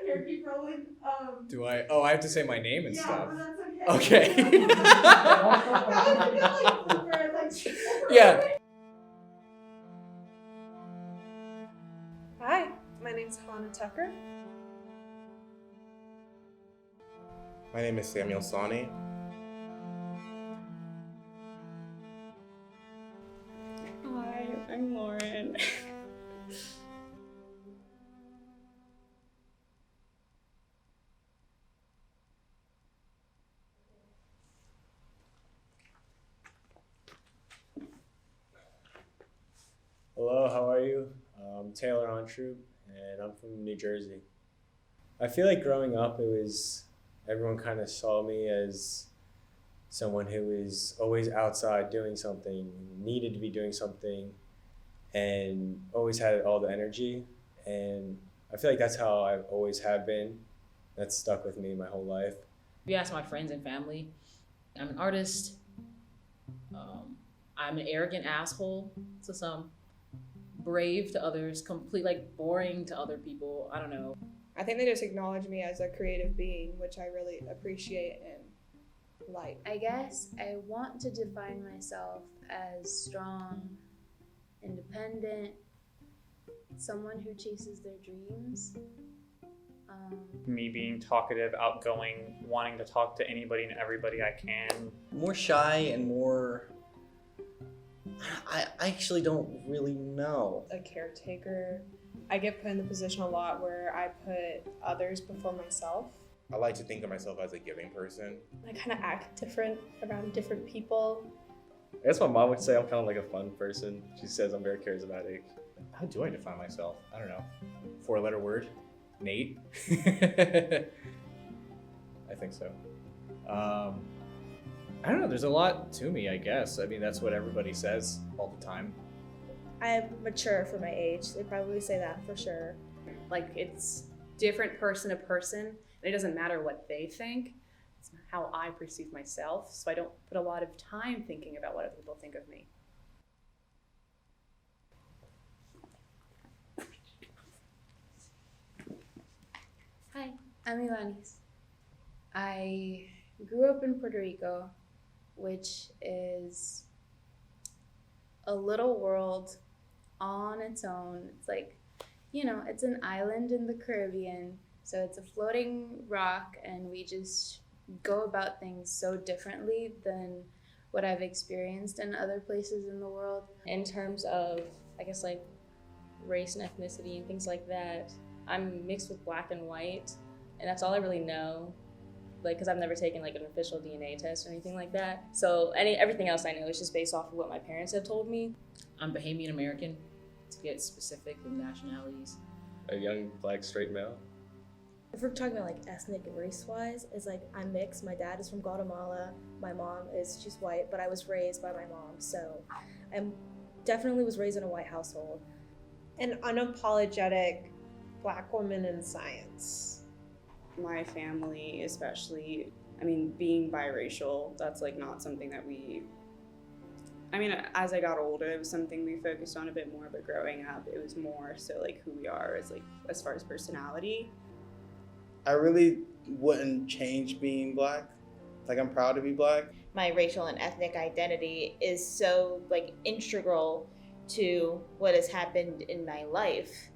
Here, keep rolling. Do I? Oh, I have to say my name and Yeah, stuff. but that's okay. Okay. Yeah. Hi, my name's Hannah Tucker. My name is Samuel Sani. Hi, I'm Lauren. Hello, how are you? I'm Taylor Ontroop, and I'm from New Jersey. I feel like growing up, everyone kind of saw me as someone who was always outside doing something, needed to be doing something, and always had all the energy. And I feel like that's how I always have been. That's stuck with me my whole life. If you ask my friends and family, I'm an artist. I'm an arrogant asshole to some, brave to others, boring to other people. I don't know. I think they just acknowledge me as a creative being, which I really appreciate and like. I guess I want to define myself as strong, independent, someone who chases their dreams. Me being talkative, outgoing, wanting to talk to anybody and everybody I can. More shy and more... I actually don't really know. A caretaker. I get put in the position a lot where I put others before myself. I like to think of myself as a giving person. I kind of act different around different people. I guess my mom would say I'm kind of like a fun person. She says I'm very charismatic. How do I define myself? I don't know. 4-letter word? Nate? I think so. I don't know, there's a lot to me, I guess. I mean, that's what everybody says all the time. I'm mature for my age. They probably say that for sure. Like, it's different person to person, and it doesn't matter what they think. It's how I perceive myself, so I don't put a lot of time thinking about what other people think of me. Hi, I'm Ivanis. I grew up in Puerto Rico, which is a little world on its own. It's like, it's an island in the Caribbean, so it's a floating rock, and we just go about things so differently than what I've experienced in other places in the world. In terms of, I guess, like race and ethnicity and things like that, I'm mixed with black and white, and that's all I really know. Because I've never taken like an official DNA test or anything like that. So everything else I know is just based off of what my parents have told me. I'm Bahamian American, to get specific with nationalities. A young black straight male. If we're talking about like ethnic and race-wise, it's like I'm mixed. My dad is from Guatemala. My mom she's white, but I was raised by my mom. So I definitely was raised in a white household. An unapologetic Black woman in science. My family, especially, being biracial, that's like not something that as I got older, it was something we focused on a bit more, but growing up, it was more so like who we are as far as personality. I really wouldn't change being Black. Like, I'm proud to be Black. My racial and ethnic identity is so integral to what has happened in my life.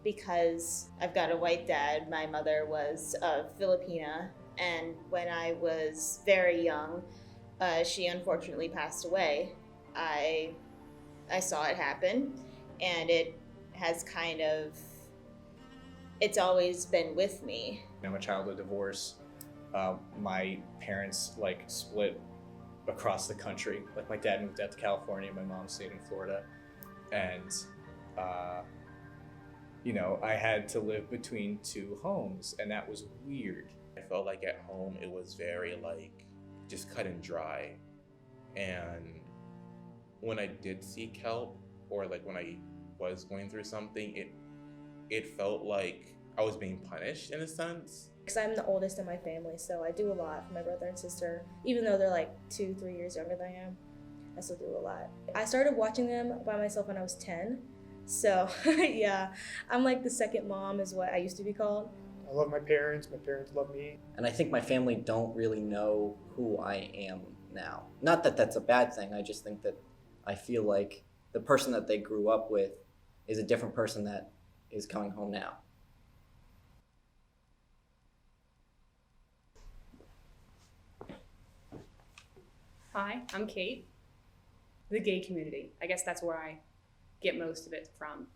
Because I've got a white dad, my mother was Filipina, and when I was very young, she unfortunately passed away. I saw it happen, and it has it's always been with me. I'm a child of divorce. My parents split across the country. Like, my dad moved out to California, my mom stayed in Florida, and I had to live between two homes, and that was weird. I felt like at home it was very just cut and dry. And when I did seek help, or when I was going through something, it felt like I was being punished in a sense. Because I'm the oldest in my family, so I do a lot for my brother and sister. Even though they're 2-3 years younger than I am, I still do a lot. I started watching them by myself when I was 10. So yeah, I'm like the second mom is what I used to be called. I love my parents love me. And I think my family don't really know who I am now. Not that that's a bad thing, I just think that I feel like the person that they grew up with is a different person that is coming home now. Hi, I'm Kate. The gay community. I guess that's where I get most of it from.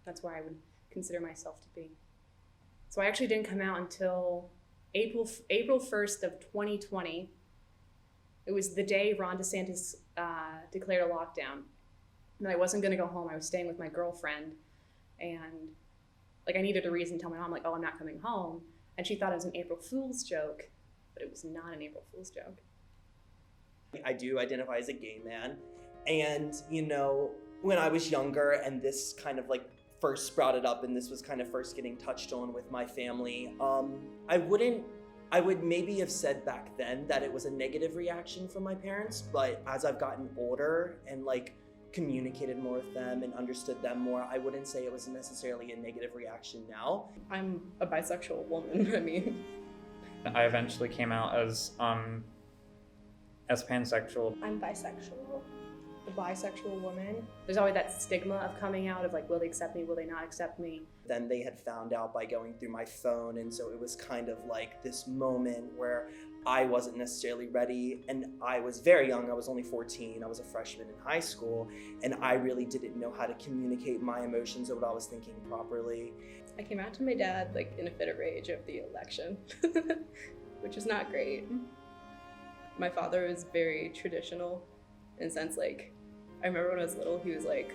That's where I would consider myself to be. So I actually didn't come out until April 1st of 2020. It was the day Ron DeSantis declared a lockdown. And I wasn't gonna go home. I was staying with my girlfriend, and like I needed a reason to tell my mom, like, oh, I'm not coming home. And she thought it was an April Fool's joke, but it was not an April Fool's joke. I do identify as a gay man, and you know, when I was younger and this kind of like first sprouted up and this was kind of first getting touched on with my family, I would maybe have said back then that it was a negative reaction from my parents, but as I've gotten older and like communicated more with them and understood them more, I wouldn't say it was necessarily a negative reaction now. I'm a bisexual woman. I mean, I eventually came out as pansexual. I'm bisexual. The bisexual woman. There's always that stigma of coming out of like, will they accept me, will they not accept me? Then they had found out by going through my phone, and so it was kind of like this moment where I wasn't necessarily ready, and I was very young. I was only 14. I was a freshman in high school, and I really didn't know how to communicate my emotions or what I was thinking properly. I came out to my dad like in a fit of rage of the election, which is not great. My father was very traditional in a sense, like, I remember when I was little, he was like,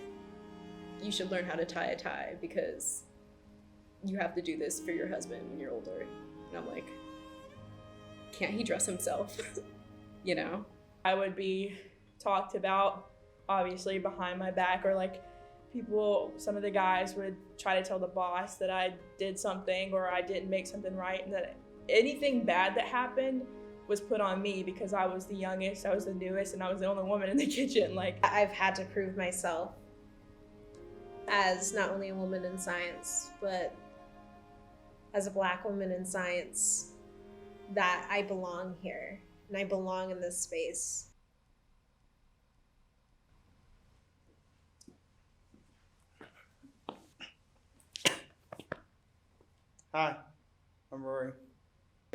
you should learn how to tie a tie because you have to do this for your husband when you're older. And I'm like, can't he dress himself? You know? I would be talked about, obviously, behind my back, or like some of the guys would try to tell the boss that I did something or I didn't make something right, and that anything bad that happened was put on me because I was the youngest, I was the newest, and I was the only woman in the kitchen. Like, I've had to prove myself as not only a woman in science, but as a Black woman in science, that I belong here and I belong in this space. Hi, I'm Rory.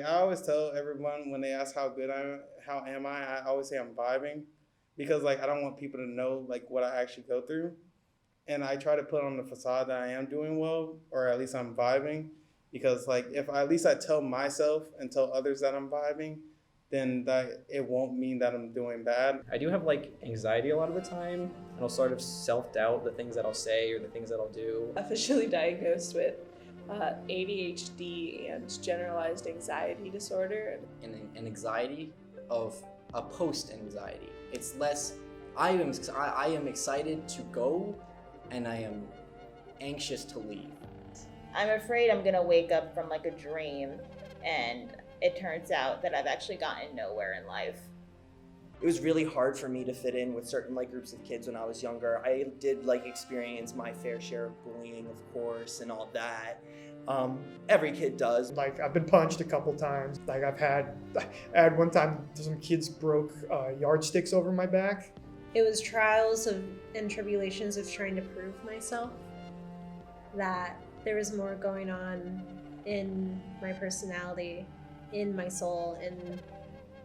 I always tell everyone when they ask how am I always say I'm vibing, because like I don't want people to know like what I actually go through, and I try to put on the facade that I am doing well, or at least I'm vibing, because like if at least I tell myself and tell others that I'm vibing, then that it won't mean that I'm doing bad. I do have like anxiety a lot of the time, and I'll sort of self-doubt the things that I'll say or the things that I'll do. Officially diagnosed with ADHD and generalized anxiety disorder. An anxiety of a post-anxiety. It's less, I am excited to go, and I am anxious to leave. I'm afraid I'm gonna wake up from like a dream, and it turns out that I've actually gotten nowhere in life. It was really hard for me to fit in with certain like groups of kids when I was younger. I did like experience my fair share of bullying, of course, and all that. Every kid does. Like I've been punched a couple times. Like I had one time some kids broke yardsticks over my back. It was trials and tribulations of trying to prove myself that there was more going on in my personality, in my soul, in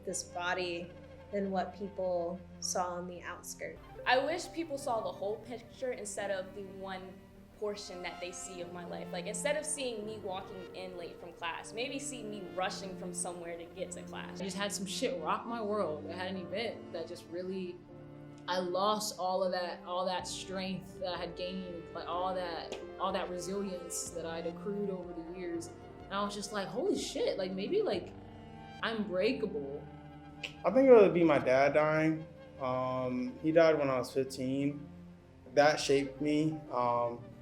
this body than what people saw on the outskirts. I wish people saw the whole picture instead of the one portion that they see of my life. Like, instead of seeing me walking in late from class, maybe see me rushing from somewhere to get to class. I just had some shit rock my world. I had an event that just really, I lost all that strength that I had gained, like all that resilience that I'd accrued over the years. And I was just like, holy shit, like maybe like I'm breakable. I think it would be my dad dying. He died when I was 15. That shaped me.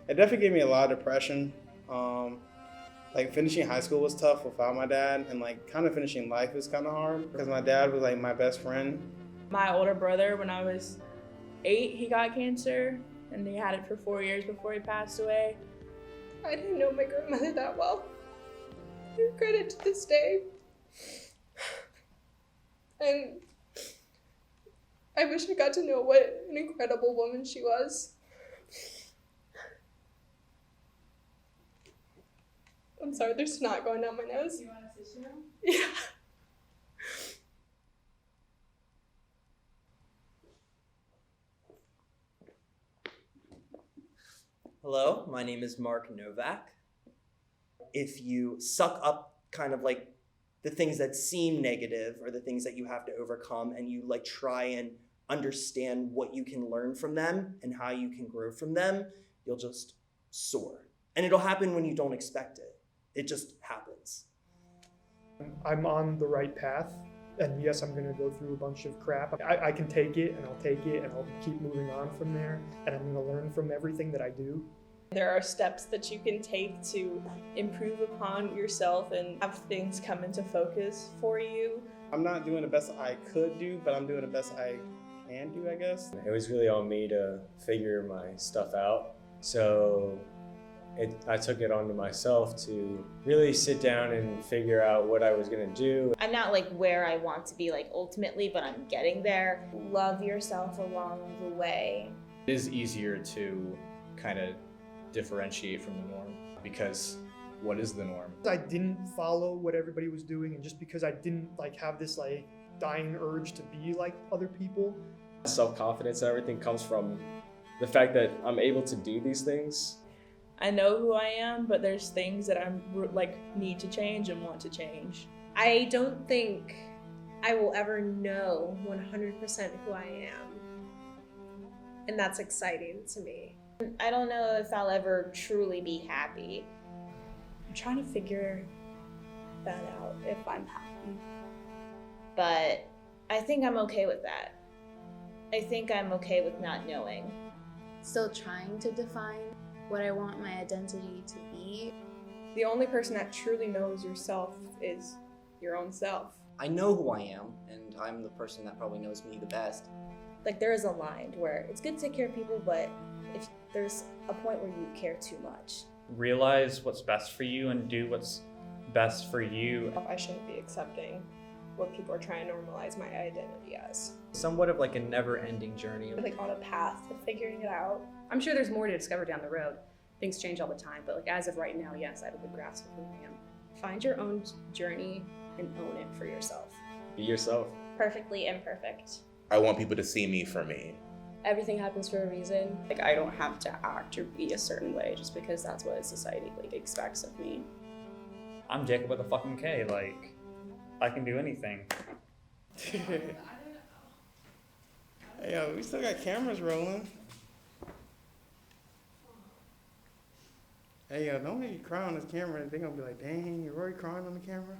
It definitely gave me a lot of depression. Like finishing high school was tough without my dad, and like kind of finishing life was kind of hard because my dad was like my best friend. My older brother, when I was 8, he got cancer, and he had it for 4 years before he passed away. I didn't know my grandmother that well. I regret it to this day. And I wish I got to know what an incredible woman she was. I'm sorry, there's snot going down my nose. You want a tissue? Yeah. Hello, my name is Mark Novak. If you suck up kind of like the things that seem negative or the things that you have to overcome, and you like try and understand what you can learn from them and how you can grow from them, you'll just soar. And it'll happen when you don't expect it. It just happens. I'm on the right path, and yes, I'm gonna go through a bunch of crap. I can take it, and I'll take it, and I'll keep moving on from there, and I'm gonna learn from everything that I do. There are steps that you can take to improve upon yourself and have things come into focus for you. I'm not doing the best I could do, but I'm doing the best I can do, I guess. It was really on me to figure my stuff out. So I took it onto myself to really sit down and figure out what I was gonna do. I'm not like where I want to be like ultimately, but I'm getting there. Love yourself along the way. It is easier to kind of differentiate from the norm, because what is the norm? I didn't follow what everybody was doing, and just because I didn't like have this like dying urge to be like other people. Self-confidence and everything comes from the fact that I'm able to do these things. I know who I am, but there's things that I'm like need to change and want to change. I don't think I will ever know 100% who I am. And that's exciting to me. I don't know if I'll ever truly be happy. I'm trying to figure that out, if I'm happy. But I think I'm okay with that. I think I'm okay with not knowing. Still trying to define what I want my identity to be. The only person that truly knows yourself is your own self. I know who I am, and I'm the person that probably knows me the best. Like, there is a line where it's good to take care of people, but if there's a point where you care too much. Realize what's best for you and do what's best for you. I shouldn't be accepting what people are trying to normalize my identity as. Somewhat of like a never-ending journey. Like on a path to figuring it out. I'm sure there's more to discover down the road. Things change all the time, but like as of right now, yes, I have a good grasp of who I am. Find your own journey and own it for yourself. Be yourself. Perfectly imperfect. I want people to see me for me. Everything happens for a reason. Like I don't have to act or be a certain way just because that's what society like expects of me. I'm Jacob with a fucking K, like, I can do anything. Hey, yo, we still got cameras rolling. Hey, yo, don't make you cry on this camera. They're gonna be like, dang, you're already crying on the camera.